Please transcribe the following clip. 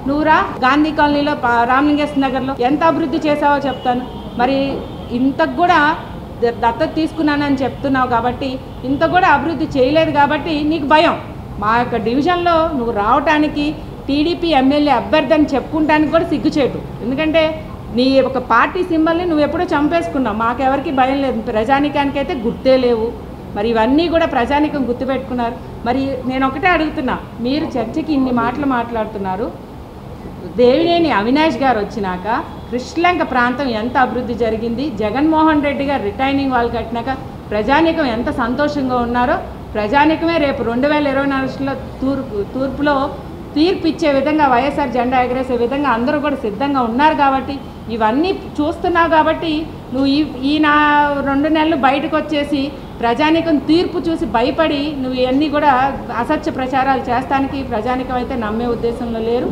నువ్వురా గాంధీ కాలనీలో రామలింగేశ్వర నగర్లో ఎంత అభివృద్ధి చేసావో చెప్తాను. మరి ఇంతకు కూడా దత్తత తీసుకున్నానని చెప్తున్నావు కాబట్టి ఇంత కూడా అభివృద్ధి చేయలేదు కాబట్టి నీకు భయం. మా యొక్క డివిజన్లో నువ్వు రావటానికి టీడీపీ ఎమ్మెల్యే అభ్యర్థి అని చెప్పుకుంటానికి కూడా సిగ్గుచేటు. ఎందుకంటే నీ ఒక పార్టీ సింబల్ని నువ్వు ఎప్పుడో చంపేసుకున్నావు. మాకెవరికి భయం లేదు, ప్రజానికానికైతే గుర్తే లేవు. మరి ఇవన్నీ కూడా ప్రజానికం గుర్తుపెట్టుకున్నారు. మరి నేను ఒకటే అడుగుతున్నా, మీరు చర్చకి ఇన్ని మాటలు మాట్లాడుతున్నారు. దేవినేని అవినాష్ గారు వచ్చినాక కృష్ణలంక ప్రాంతం ఎంత అభివృద్ధి జరిగింది, జగన్మోహన్ రెడ్డి గారు రిటైనింగ్ వాళ్ళు కట్టినాక ప్రజానికం ఎంత సంతోషంగా ఉన్నారో ప్రజానికమే రేపు 2024లో తూర్పులో తీర్పు ఇచ్చే విధంగా వైఎస్ఆర్ జెండా ఎగరేసే విధంగా అందరూ కూడా సిద్ధంగా ఉన్నారు. కాబట్టి ఇవన్నీ చూస్తున్నావు కాబట్టి నువ్వు ఈ నా 2 నెలలు బయటకు వచ్చేసి ప్రజానికం తీర్పు చూసి భయపడి నువ్వు ఇవన్నీ కూడా అసత్య ప్రచారాలు చేస్తానికి ప్రజానికం అయితే నమ్మే ఉద్దేశంలో లేరు.